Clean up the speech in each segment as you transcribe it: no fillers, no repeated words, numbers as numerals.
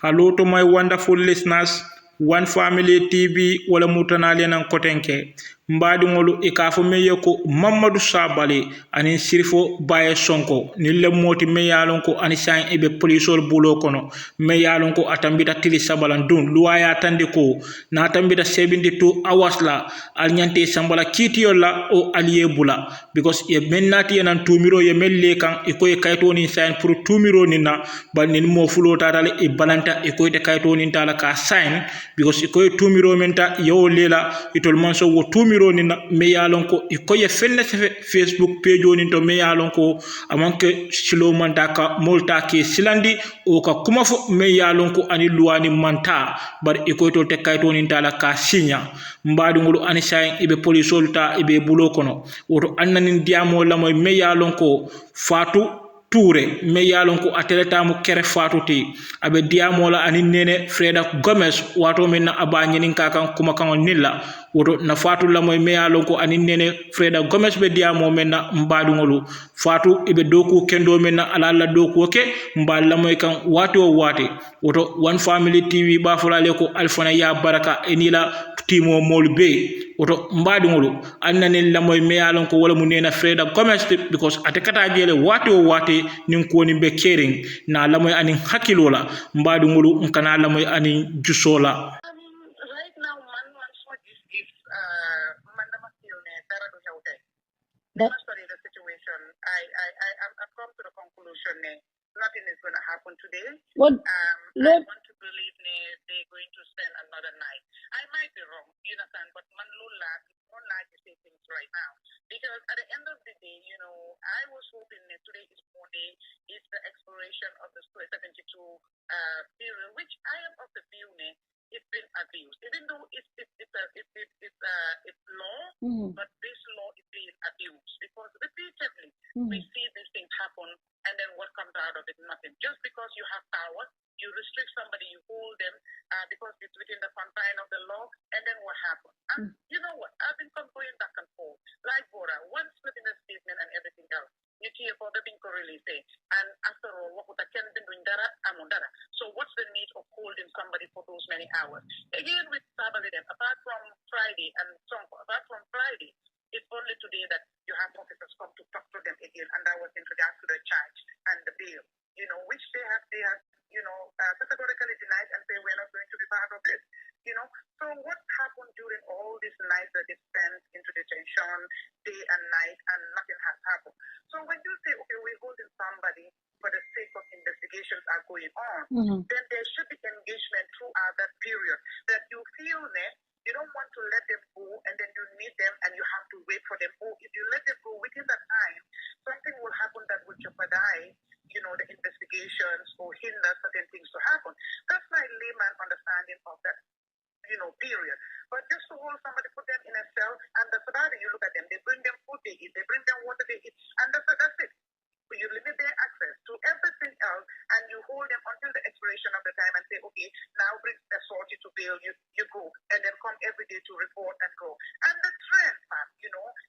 Hello to my wonderful listeners. One Family TV wala mutanale nan kotenke. Mbadi ngolu ikafu meye ko Mamadou Sabally ani Sheriffo Bayo Sonko ni le moti me yalon ko ani sain ebe polisol bulo kono me yalon ko atambita tili sabalan dun luwaya tandi ko na atambita 72 hours la al nyante sambala kitiyo la o aliye bula because ye mennati yenan tumiro ye melle kan iko ye kayto ni sain pour tumiro ni na bal ni mo fulo tatale e balanta iko te kayto ni tala ka sain because iko ye tumiro menta yo lela itol manso wo tumiro ni na me yalon ko iko ye fenne Facebook page oni to me yalon ko amanke silo manta ka molta ke silandi o ka kuma fo me yalon ko ani luwani manta bar iko to te kayto ni tala ka sinya mbadi ngulu ani sain ibe polisol ta ibe bulo kono woto annani diamo la moy me yalon ko fatu Toure me yalon ko ateleta mu kere fatuti abe diamola ani nene Freda Gomez wato men na aba nyinin kakan kuma kan nilla woto na fatu la moy me yalon ko ani nene Freda Gomez be diamo men na mbadu ngolu fatu ibe doku kendo men na ala doku ke mbal la moy kan wato wate woto One Family TV ba fulale ko alfana ya baraka enila timo molbe woto mbadi ngolu annani la moy me yalon ko wala mu nena Freda Gomez because atekata jele wate nin ko ni be caring na lamoy ani hakilola mbadu ngulu nkana lamoy ani jusola Right now man for this gift man dama feel ne dara do xew tay dama study the situation I've come to the conclusion ne nothing is going to happen today. What? I want to believe they're going to spend another night. I might be wrong, you understand, but man lula don't like to say things right now. Because at the end of the day, I was hoping that today is Monday, it's the expiration of the 72 period, which I am of the view it's been abused. Even though it's law, but this law is being abused because repeatedly we see these things happen, and then what comes out of it? Nothing. Just because you have power, you restrict somebody, you hold them because it's within the confine of the law, and then what happens? And you know what? I've been going back and forth. Like Bora, one splitting a statement and everything else. You hear for the being release, and after all, what would I can be doing dara? So what's the need of holding somebody for those many hours? Again with Sabally, apart from Friday and Sonko, apart from Friday, it's only today that you have officers come to talk to them again, and that was in regards to the charge and the bail, which they have categorically denied and say we're not going to be part of this, So what happened during all these nights that they spent into detention, day and night, and nothing has happened? So when you say, okay, we're holding somebody for the sake of investigations are going on, then there should be engagement throughout that period that you feel that you don't want to let them go and then you need them and you have to wait for them. Or if you let them go within that time, something will happen that will jeopardize, the investigations or hinder certain things to happen. That's my layman understanding of that, period. But just to hold somebody, put them in a cell, and that's about it. You look at them, they bring them food they eat, they bring them water they eat, and that's it. So you limit their access to everything else, and you hold them until the expiration of the time and say, okay, now bring a sortie to bail, you go, and then come every day to report and go. And the trend, man,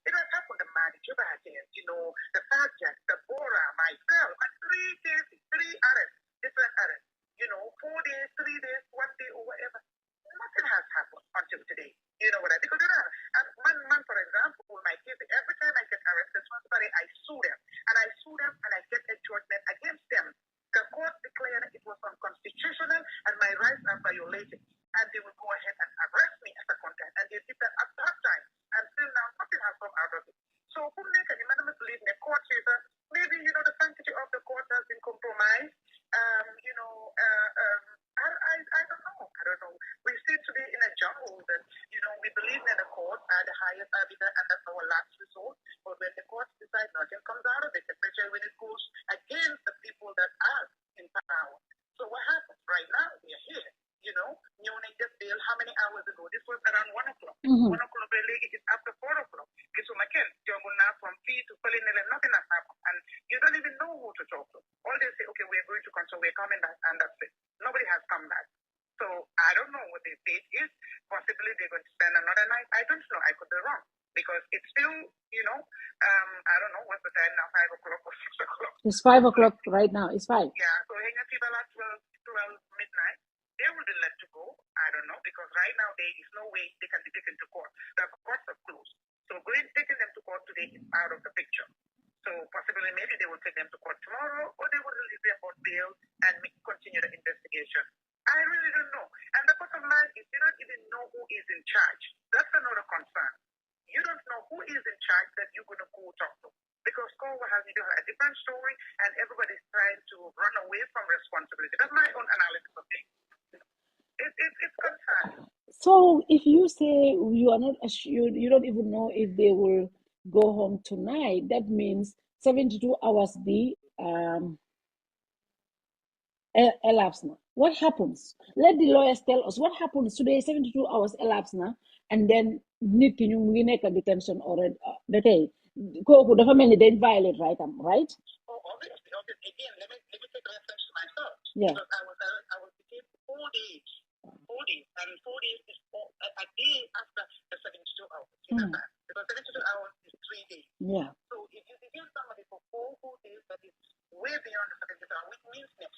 it has happened to Madi, the Fajak, the Bora, myself, and 3 days, 3 arrests, different arrests, 4 days, 3 days, 1 day, or whatever. Nothing has happened until today. You know what I mean? Because and man, for example, my case, every time I get arrested, somebody, I sue them. And I sue them and I get a judgment against them. The court declared it was unconstitutional and my rights are violated. And they will go ahead and arrest me as a content. And they did that at that time. And still now, nothing has come out of it. So who can you believe in the court says that maybe, the sanctity of the court has been compromised. I don't know. We seem to be in a jungle that, we believe that the courts are the highest arbiter and that's our last resort. But when the courts decide nothing comes out of it, especially when it goes against the people that are in power. So what happens right now? We are here. Newning just bail how many hours ago? This was around 1 o'clock. 1 o'clock is after 4 o'clock. It's now from fee to filling and nothing has happened. And you don't even know who to talk to. All they say, okay, we're going to come, so we're coming back, and that's it. Nobody has come back. So I don't know what their date is. Possibly they're going to spend another night. I don't know. I could be wrong. Because it's still, I don't know what's the time now, 5 o'clock or 6 o'clock. It's 5 o'clock right now. It's 5. Yeah, so hang on, people at 12 midnight, they will be let to go. I don't know, because right now there is no way they can be taken to court. The courts are closed. So taking them to court today is out of the picture. So possibly maybe they will take them to court tomorrow, or they will release them on bail and continue the investigation. I really don't know. And the bottom line is you don't even know who is in charge. That's another concern. You don't know who is in charge that you're going to go talk to. Because Congo has a different story, and everybody's trying to run away from responsibility. That's my own analysis of things. It's concerning. So if you say you are not assured, you don't even know if they will go home tonight, that means 72 hours be elapsed now. What happens? Let the lawyers tell us what happens today. 72 hours elapsed now, and then need to make a detention already. The family didn't violate right? Oh, obviously. Again, let me take reference to myself. Yeah. Because I was detained for 4 days. 4 days, and 4 days is a day after the 72 hours. Because 72 hours is 3 days. Yeah. So if you detain somebody for 4 full days, that is way beyond the 72 hours, which means that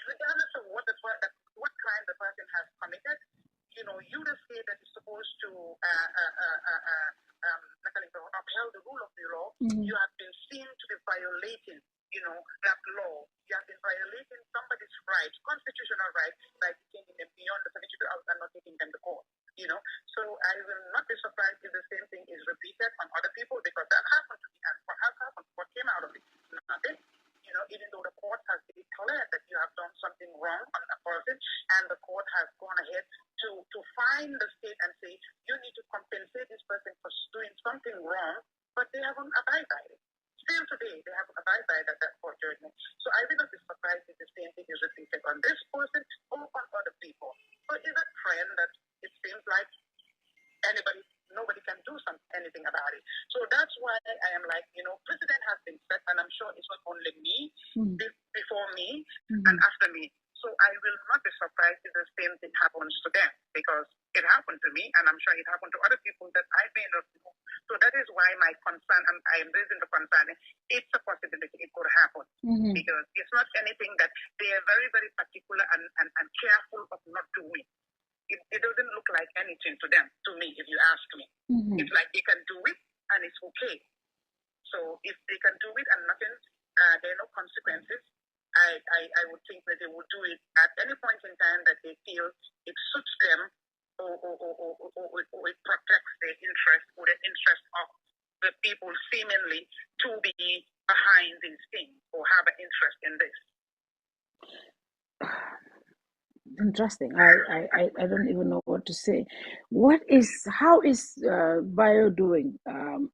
regardless of what crime the person has committed, you the state that is supposed to upheld the rule of the law, you have been seen to be violating, that law. You have been violating somebody's right, constitutional right, by detaining them beyond the 72 hours and not taking them to court. So I will not be surprised if the same thing is repeated on other people, because that happened to me. And what has happened? What came out of it? Nothing. Even though the court has declared that you have done something wrong on a person, and the court has gone ahead to fine the state and say you need to compensate this person for doing something wrong, but they haven't abided by it. Still today, they haven't abided by that court judgment. So I will not be surprised if the same thing is repeated on this person or on other people. So it's a trend that it seems like nobody can do anything about it. So that's why I am like, president has been set, and I'm sure it's not only me, before me, and after me. So I will not be surprised if the same thing happens to them, because it happened to me, and I'm sure it happened to other people that I may not know. So that is why my concern, and I am raising the concern, it's a possibility it could happen. Because it's not anything that they are very, very particular and careful of not doing. It doesn't look like anything to them, to me, if you ask me. It's like they can do it, and it's okay. So if they can do it and nothing, there are no consequences, I would think that they would do it at any point in time that they feel it suits them, or it protects their interest, or the interest of the people seemingly to be behind these things or have an interest in this. Interesting. I don't even know what to say. How is Bayo doing? I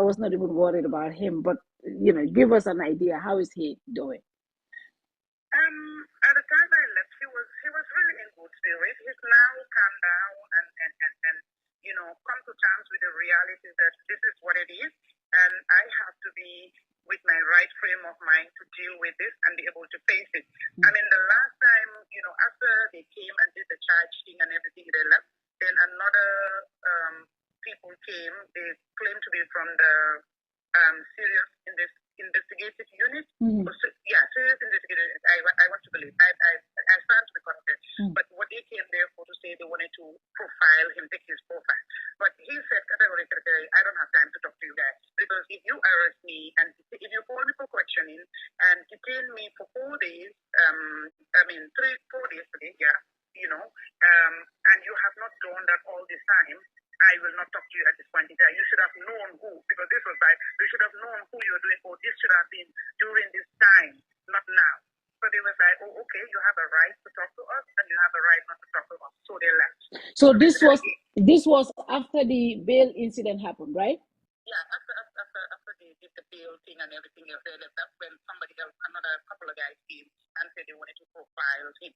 was not even worried about him, but give us an idea. How is he doing? At the time I left, he was really in good spirit. He's now calmed down and come to terms with the reality that this is what it is, and I have to be with my right frame of mind to deal with this and be able to face it. I mean, the last time, after they came and did the charge thing and everything, they left, then another people came. They claimed to be from the serious investigative unit. Serious investigative unit. I want to believe. I stand to be corrected. But what they came there for to say they wanted to profile him, take his profile. But he said categorically, I don't have time to talk to you guys, because if you arrest me and if you call me for questioning and detain me for 4 days, 4 days today, and you have not done that all this time, I will not talk to you at this point in time. You should have known who, because this was like, you should have known who you were doing, or this should have been during this time, not now. So they was like, oh, okay, you have a right to talk to us, and you have a right not to talk to us. So they left. So this was after the bail incident happened, right? Yeah, after they did the bail thing and everything else, they left. That's when somebody else, another couple of guys came and said they wanted to profile him.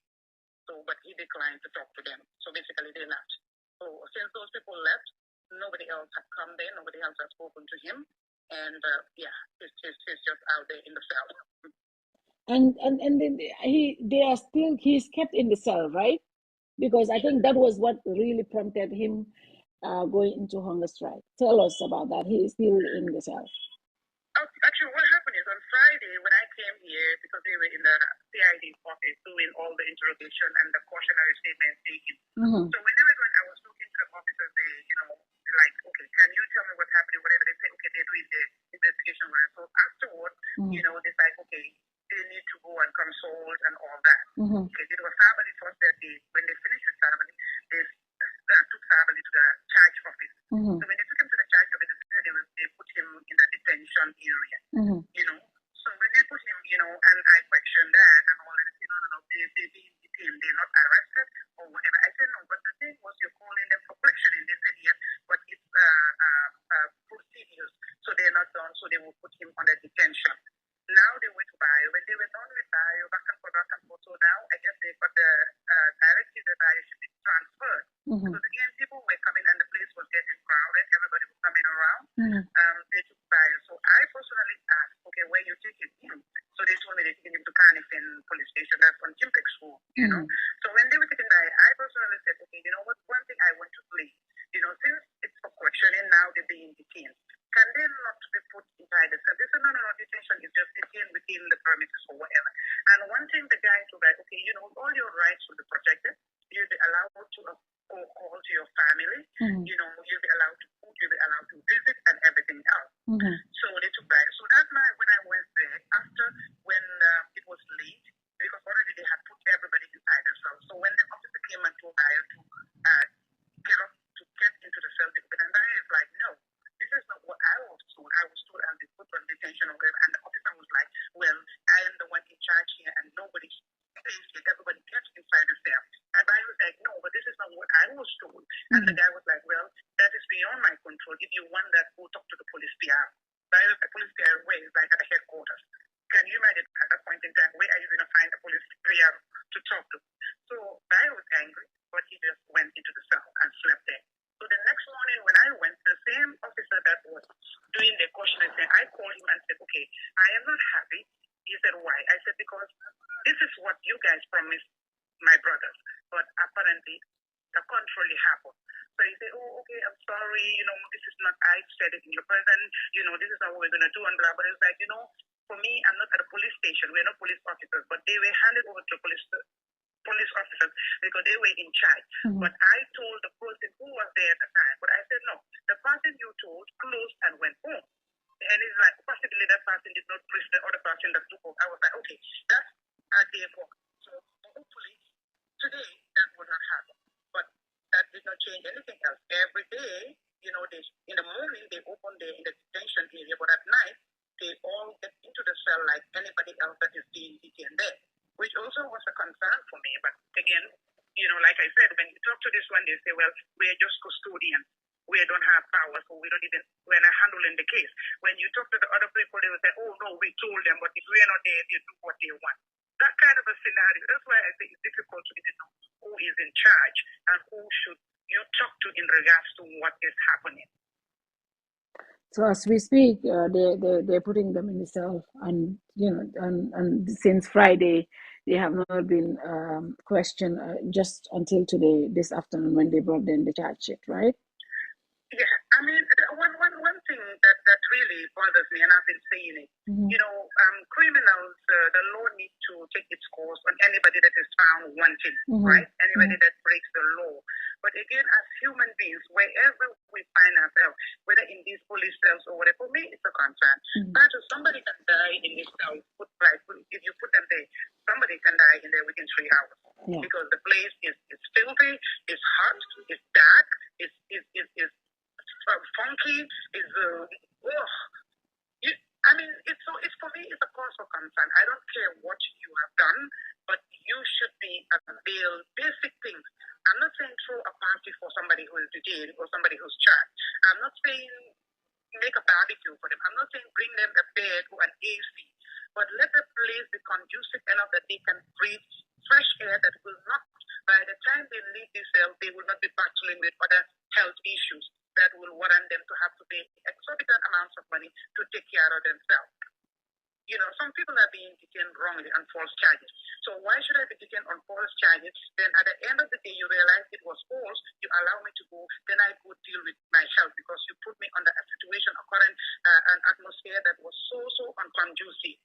So, but he declined to talk to them. So basically they left. So since those people left, nobody else had come there. Nobody else had spoken to him. And he's just out there in the cell. And then he's kept in the cell, right? Because I think that was what really prompted him going into hunger strike. Tell us about that. He is still in the cell. Actually, what happened is on Friday when I came here, because they were in the CID's office doing all the interrogation and the cautionary statement taken. So when they were going, I was talking to the officers, they, like, okay, can you tell me what's happening, whatever. They say, okay, they're doing the investigation. So afterwards, they like, okay, they need to go and consult and all that. Okay, it was Sabally first that when they finished with Sabally, they took Sabally to the charge office. So when they took him to the charge office, they put him in the detention area. So when they put him, and I questioned that and all that, no, they being detained, they're not arrested or whatever. I said, no, but the thing was you're calling them for questioning. They said, yes, but it's procedures. So they're not done, so they will put him under detention. Now they went to Bayo. When they were done with Bayo, back and forth. So now I guess they got the directive that Bayo should be transferred. Because again, people were coming and the place was getting crowded. Everybody was coming around. They took Bayo. So I personally asked, okay, where you taking him? So they told me they're taking him to Carnifin police station. That's on Chimpex School, So when they were taking Bayo, I personally said, okay, you know what? One thing I want to plead, since it's for questioning, now they're being detained. Can they not be put inside the cell? They said, no, detention is just detained within the premises or whatever. And one thing the guy told me, okay, all your rights will be protected. You'll be allowed to call to your family. You'll be allowed to food. You'll be allowed to visit and everything else. So they took back. So that night when I went there, after when it was late, because already they had put everybody inside the cell. So when the officer came and told Bayo to get into the cell, and Bayo is like, no. This is not what I was told. I was told I'll be put on detention or whatever. And the officer was like, well, I am the one in charge here and nobody stays here. Everybody gets inside the cell. And I was like, no, but this is not what I was told. And the guy was like, well, that is beyond my control. If you want that, go talk to the police PR. The police PR where is like at the headquarters. Can you imagine at that point in time, where are you going to find a police PR to talk to? So Bayo was angry, but he just went into the cell and slept there. So the next morning when I went, the same officer that was doing the cautionary thing, I called him and said, okay, I am not happy. He said, why? I said, because this is what you guys promised my brothers, but apparently the contrary happened. So he said, oh, okay, I'm sorry, this is not, I said it in your presence, this is not what we're going to do, and blah, but it's like, for me, I'm not at a police station, we're not police officers, but they were handed over to police officers because they were in charge. But I told the person who was there at the time, but I said, no, the person you told closed and went home. And it's like, possibly that person did not reach the other person that took off. I was like, okay, that's a day for. So hopefully today that will not happen. But that did not change anything else. Every day, they, in the morning they open in the detention area, but at night they all get into the cell like anybody else that is being detained there, which also was a concern for me. But again, like I said, when you talk to this one, they say, well, we're just custodians. We don't have power, so we're not handling the case. When you talk to the other people, they will say, oh, no, we told them, but if we're not there, they do what they want. That kind of a scenario. That's why I think it's difficult to even know who is in charge and who should you talk to in regards to what is happening. So as we speak, they're putting them in the cell, and and since Friday, they have not been questioned just until today, this afternoon, when they brought them the charge sheet, right? Yeah, I mean, one thing that really bothers me, and I've been saying it, criminals, the law needs to take its course on anybody that is found wanting, right? Anybody that breaks the law. But again, as human beings, wherever we find ourselves, whether in these police cells or whatever, for me, it's a concern. But somebody can die in this cell, if you put them there, somebody can die in there within 3 hours. Yeah. Because the place is filthy, it's hot, it's dark, it's funky, it's I mean, it's for me, it's a cause for concern. I don't care what you have done, but you should be availed basic things. I'm not saying throw a party for somebody who is detained or somebody who's charged. I'm not saying make a barbecue for them. I'm not saying bring them a bed or an AC, but let the place be conducive enough that they can breathe fresh air that will not, by the time they leave this cell, they will not be battling with other health issues that will warrant them to have to pay exorbitant amounts of money to take care of themselves. Some people are being detained wrongly on false charges. So why should I be detained on false charges? Then at the end of the day, you realize it was false, you allow me to go, then I go deal with my health because you put me under a situation, a current, an atmosphere that was so unconducive.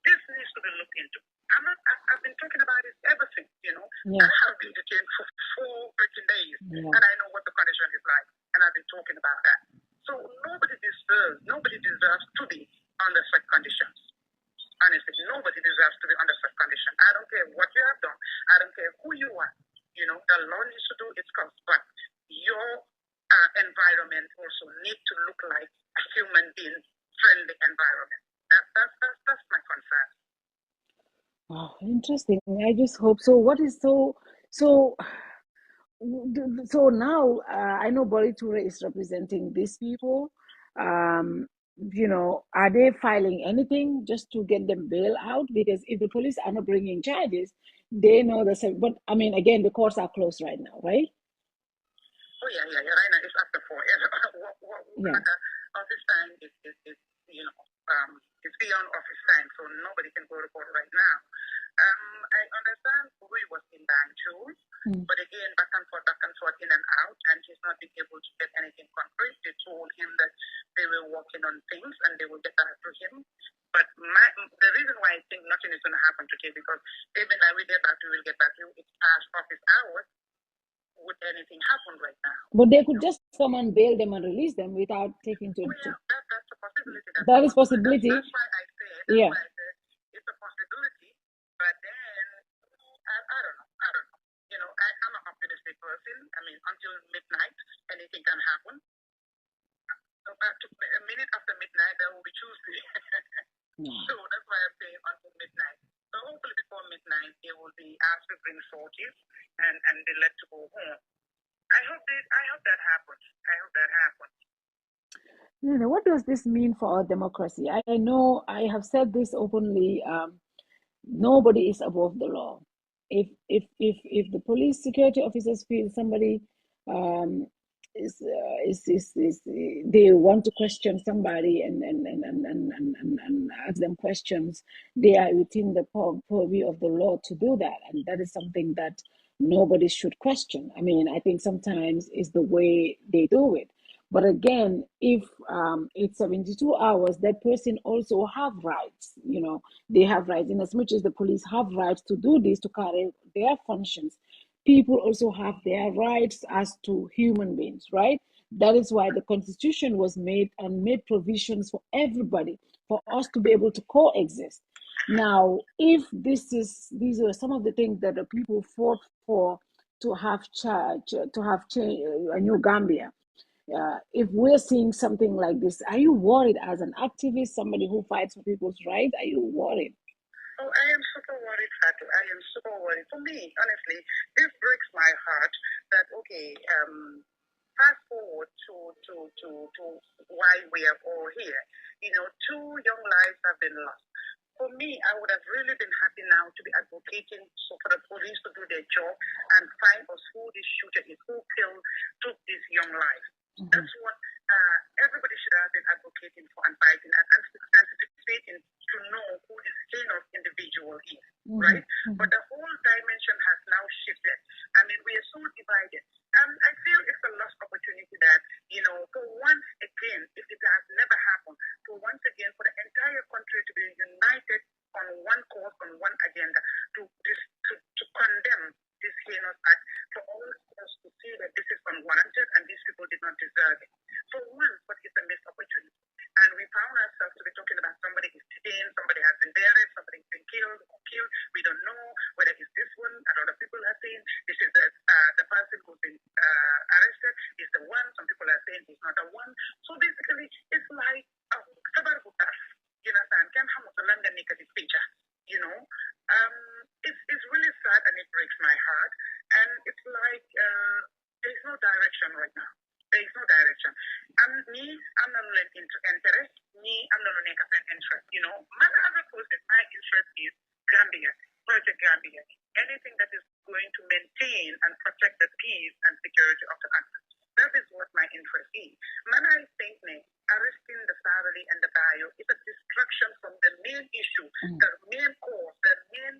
This needs to be looked into. I've Yeah. I have been detained for 4 freaking days, and I know what the condition is like, and I've been talking about that. So nobody deserves to be under such conditions. Honestly, nobody deserves to be under such condition. I don't care what you have done. I don't care who you are. You know, the law needs to do its course, but your environment also needs to look like a human being friendly environment. That's my concern. Oh, interesting. I just hope so. What is so now I know Boriture is representing these people. Are they filing anything just to get them bail out? Because if the police are not bringing charges, they know the same. But I mean, again, the courts are closed right now, right? Oh yeah. Right now it's after 4. Yeah. Office time is it's beyond office time, so nobody can go to court right now. I understand Rui was in Banjul, but again, back and forth, in and out, and he's not been able to get anything concrete. They told him that they were working on things and they will get back to him. But the reason why I think nothing is going to happen today, because even I will get back to you, it's past office hours. Would anything happen right now? But they could just come and bail them and release them without taking to. That's a possibility. That is possibility. That's why I said. Why I said it's a possibility. But then I don't know. You know, I'm a optimistic person. I mean, until midnight, anything can happen. A minute after midnight, that will be Tuesday. So that's why I'm saying until midnight. So hopefully before midnight, they will be asked to bring sorties and they let to go home. I hope that happens. What does this mean for our democracy? I know I have said this openly. Nobody is above the law. If the police security officers feel somebody is they want to question somebody and ask them questions, they are within the purview of the law to do that, and that is something that nobody should question. I mean, I think sometimes it's the way they do it. But again, if it's 72 hours, that person also have rights. They have rights in as much as the police have rights to do this, to carry their functions. People also have their rights as to human beings, right? That is why the Constitution was made and made provisions for everybody, for us to be able to coexist. Now, if these are some of the things that the people fought for to have a new Gambia. If we're seeing something like this, are you worried as an activist, somebody who fights for people's rights? Are you worried? Oh, I am super worried, Fatu. I am super worried. For me, honestly, this breaks my heart that, okay, fast forward to why we are all here. 2 young lives have been lost. For me, I would have really been happy now to be advocating for the police to do their job and find us who this shooter is, who took these young lives. That's what everybody should have been advocating for and fighting and anticipating to know who this kind of individual is, right? But the whole dimension has now shifted. I mean, we are so divided. And I feel it's a lost opportunity that, for once again, if it has never happened, for once again, for the entire country to be united on one cause, on one agenda, to condemn this heinous act, for all of us to see that this is unwarranted and these people did not deserve it. For once, but it's a missed opportunity. And we found ourselves to be talking about somebody is detained, somebody has been buried, somebody has been killed. We don't know whether it's this one, and other people are saying this is the person who's been arrested is the one. Some people are saying he's not the one. So basically, it's like you understand? Can't have a London negative picture. It's really sad and it breaks my heart. And it's like there's no direction right now. There is no direction. I'm not really into interest. I'm not really into interest. My other person, my interest is Gambia, Project Gambia. Anything that is going to maintain and protect the peace and security of the country. That is what my interest is. When I think arresting the Sabally and the Bayo is a distraction from the main issue, the main cause, the main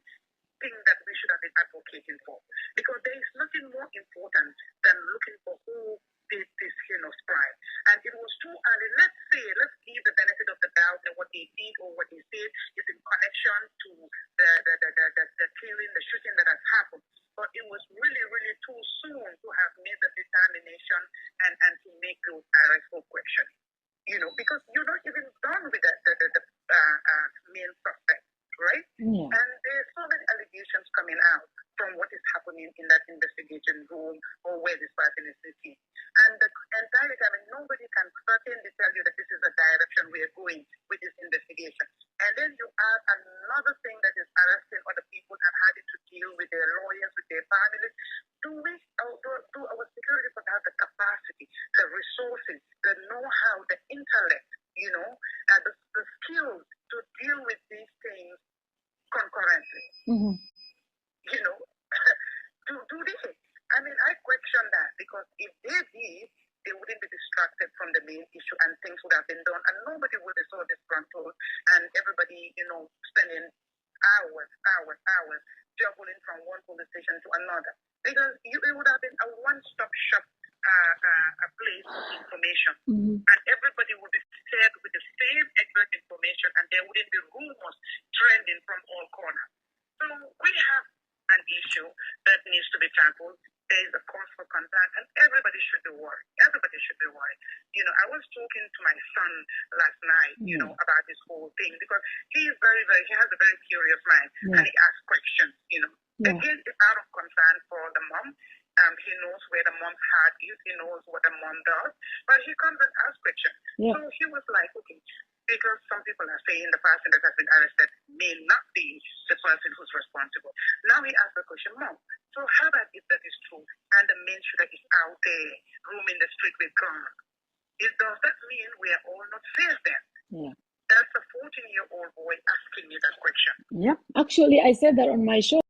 thing that we should have been advocating for. Because there is nothing more important than looking for who did this heinous crime. And it was too early. Let's give the benefit of the doubt that what they did or what they said is in connection to the killing, the shooting that has happened. But it was really, really too soon to have made the determination and to make those arrests for questioning. Because you're not even done with the main suspect, right? Yeah. And there's so many allegations coming out from what is happening in that investigation room or where this person is sitting. And the entire time, nobody can certainly tell you that this is the direction we are going with this investigation. And then you add another thing that is arresting other people and having to deal with their lawyers, with their families. Do our security force have the capacity, the resources, the know-how, the intellect, the skills to deal with these things concurrently? Do they? I mean, I question that, because if they did, they wouldn't be distracted from the main issue and things would have been done and nobody would have saw this control and everybody, spending hours juggling from one police station to another. Because it would have been a one-stop shop a place of information. And everybody would be fed with the same exact information and there wouldn't be rumors trending from all corners. So we have an issue that needs to be tackled. There is a cause for concern and everybody should be worried. Everybody should be worried. I was talking to my son last night, about this whole thing, because he is he has a very curious mind and he asks questions, Again, it's out of concern for the mom. He knows where the mom's heart is. He knows what the mom does. But he comes and asks questions. So he was like, okay, because some people are saying the person that has been arrested may not be the person who's responsible. Now he asks the question, Mom, so how about if that is true and the main shooter is out there roaming the street with guns? Does that mean we are all not safe then? Yeah. That's a 14-year-old boy asking me that question. Yep. Actually, I said that on my show.